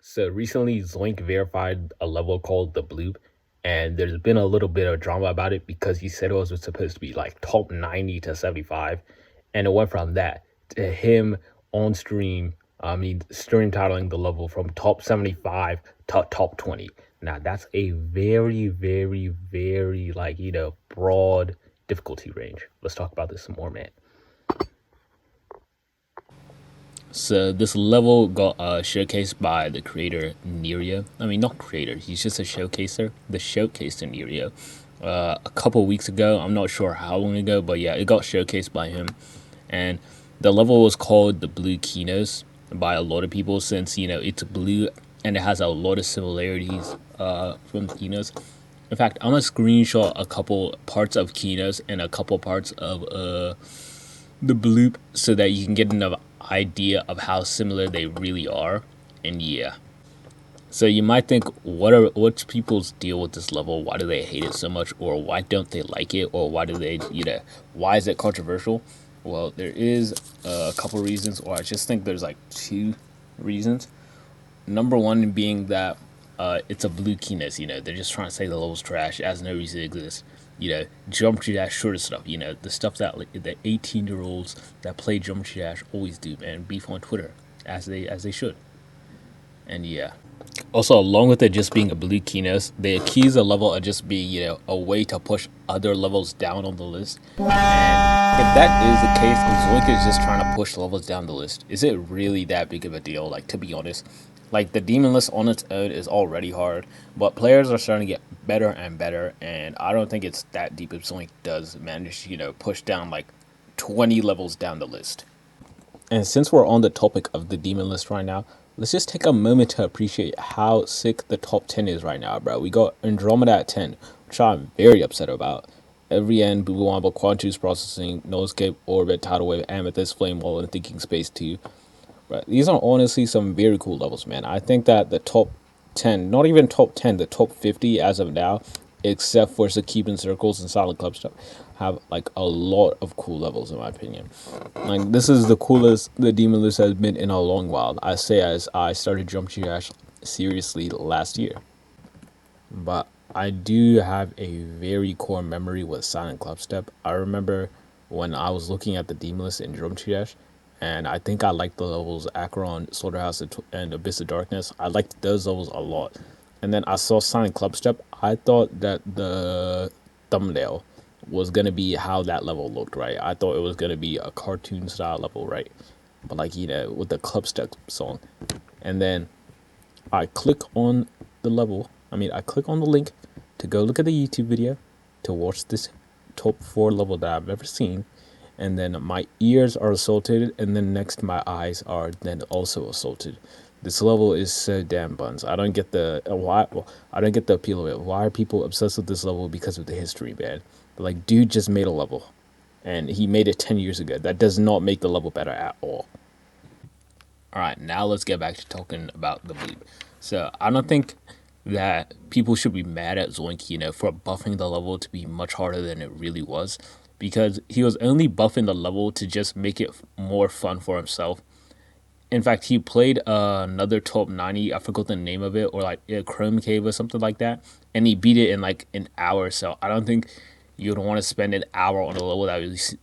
So recently, Zoink verified a level called the Bloop, and there's been a little bit of drama about it because he said it was supposed to be like top 90 to 75, and it went from that to him on stream. Stream titling the level from top 75 to top 20. Now that's a very, very, very broad difficulty range. Let's talk about this some more, man. So this level got showcased by the creator Neria. I mean, not creator. He's just a showcaser. The showcaser Neria. A couple weeks ago. I'm not sure how long ago, but yeah, it got showcased by him. And the level was called the Blue Kinos by a lot of people since it's blue and it has a lot of similarities from Kinos. In fact, I'm gonna screenshot a couple parts of Kinos and a couple parts of the bloop so that you can get an idea of how similar they really are. And yeah. So you might think, what's people's deal with this level? Why do they hate it so much, or why don't they like it, or why do they, why is it controversial? Well, there is a couple reasons, or I just think there's like two reasons. Number one being that it's a blue keyness. They're just trying to say the level's trash. It has no reason to exist. Geometry dash shorter stuff. The stuff that like, the 18-year-olds that play geometry dash always do, man. Beef on Twitter, as they should. And yeah. Also, along with it just being a blue keyness, they accuse the level of just being, a way to push other levels down on the list. And if that is the case, if Zoink is just trying to push levels down the list, is it really that big of a deal? Like, to be honest, like the demon list on its own is already hard, but players are starting to get better and better, and I don't think it's that deep if Zoink does manage to, push down like 20 levels down the list. And since we're on the topic of the demon list right now, let's just take a moment to appreciate how sick the top 10 is right now, bro. We got Andromeda at 10, which I'm very upset about. Every end, Boo Wombo, Quantus Processing, Noscape, Orbit, Tidal Wave, Amethyst, Flame Wall, and Thinking Space 2. Right. These are honestly some very cool levels, man. I think that the top 10, not even top 10, the top 50 as of now, except for Sakibin Circles and Silent Club stuff, have like a lot of cool levels in my opinion. Like this is the coolest the Demon List has been in a long while. I say as I started Jump Dash seriously last year. But I do have a very core memory with Silent Club Step. I remember when I was looking at the Demon List in Drum Dash, and I think I liked the levels Acheron, Slaughterhouse, and Abyss of Darkness. I liked those levels a lot. And then I saw Silent Club Step. I thought that the thumbnail was gonna be how that level looked, right? I thought it was gonna be a cartoon style level, right? But like with the Club Step song, and then I click on the level. I click on the link to go look at the YouTube video to watch this top 4 level that I've ever seen, and then my ears are assaulted, and then next my eyes are then also assaulted. This level is so damn buns. I don't get the why. Well, I don't get the appeal of it. Why are people obsessed with this level because of the history, man? But like, dude just made a level, and he made it 10 years ago. That does not make the level better at all. All right, now let's get back to talking about the bleep. So I don't think that people should be mad at Zoink, for buffing the level to be much harder than it really was, because he was only buffing the level to just make it more fun for himself. In fact, he played another top 90. I forgot the name of it, or like a Chrome Cave or something like that, and he beat it in like an hour. So I don't think you'd want to spend an hour on a level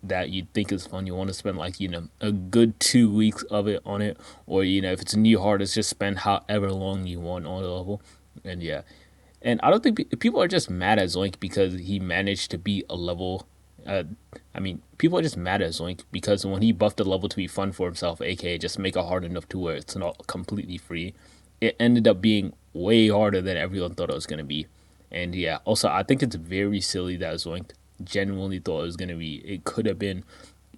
that you think is fun. You want to spend like a good 2 weeks of it on it, or if it's a new hardest, just spend however long you want on a level. And yeah, and I don't think people are just mad at Zoink because he managed to beat a level. People are just mad at Zoink because when he buffed the level to be fun for himself, aka just make it hard enough to where it's not completely free, it ended up being way harder than everyone thought it was going to be. And yeah, also, I think it's very silly that Zoink genuinely thought it was going to be, it could have been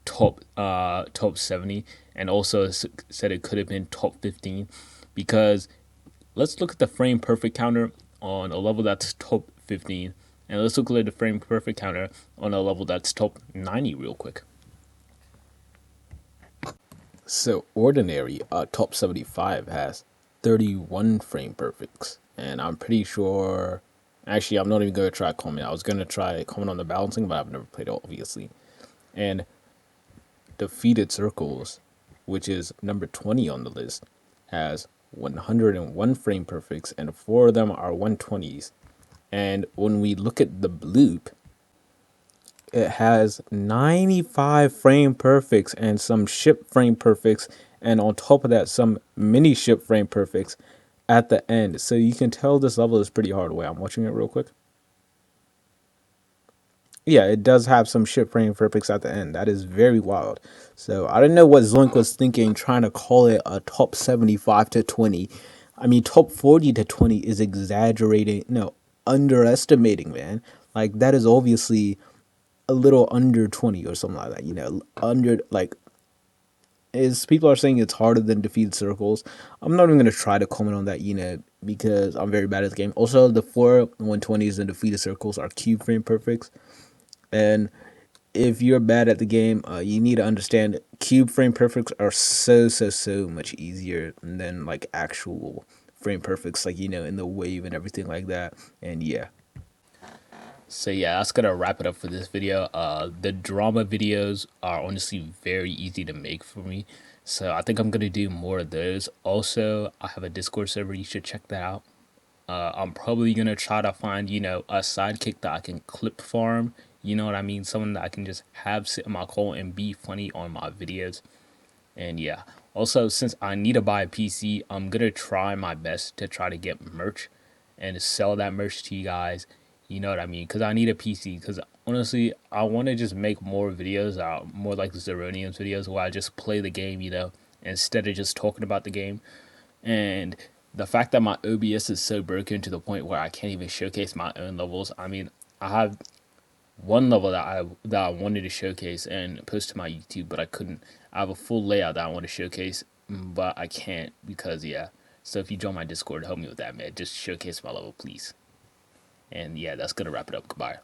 top 70, and also said it could have been top 15, because let's look at the frame perfect counter on a level that's top 15, and let's look at the frame perfect counter on a level that's top 90 real quick. So ordinary top 75 has 31 frame perfects, and I'm pretty sure. Actually, I'm not even going to try comment. I was going to try comment on the balancing, but I've never played it, obviously. And defeated circles, which is number 20 on the list, has 101 frame perfects, and 4 of them are 120s. And when we look at the bloop, it has 95 frame perfects and some ship frame perfects, and on top of that, some mini ship frame perfects at the end. So you can tell this level is pretty hard. Wait, I'm watching it real quick. Yeah, it does have some ship frame perfects at the end. That is very wild. So I don't know what Zoink was thinking, trying to call it a top 75 to 20. I mean, top 40 to 20 is exaggerating. No, underestimating, man. Like, that is obviously a little under 20 or something like that. Under, like, is people are saying it's harder than defeated circles. I'm not even going to try to comment on that, because I'm very bad at the game. Also, the 4 120s and defeated circles are cube frame perfects. And if you're bad at the game, you need to understand cube frame perfects are so much easier than like actual frame perfects, like in the wave and everything like that. And yeah. So yeah, that's gonna wrap it up for this video. The drama videos are honestly very easy to make for me, so I think I'm gonna do more of those. Also, I have a Discord server. You should check that out. I'm probably gonna try to find a sidekick that I can clip farm. You know what I mean? Someone that I can just have sit in my call and be funny on my videos. And yeah, also since I need to buy a PC, I'm gonna try my best to try to get merch and sell that merch to you guys. You know what I mean? Because I need a PC. Because honestly, I want to just make more videos, more like the Zeronians videos, where I just play the game, instead of just talking about the game. And the fact that my OBS is so broken to the point where I can't even showcase my own levels. I mean, I have one level that I wanted to showcase and post to my YouTube, but I couldn't. I have a full layout that I want to showcase, but I can't because yeah. So if you join my Discord, help me with that, man. Just showcase my level, please. And yeah, that's gonna wrap it up. Goodbye.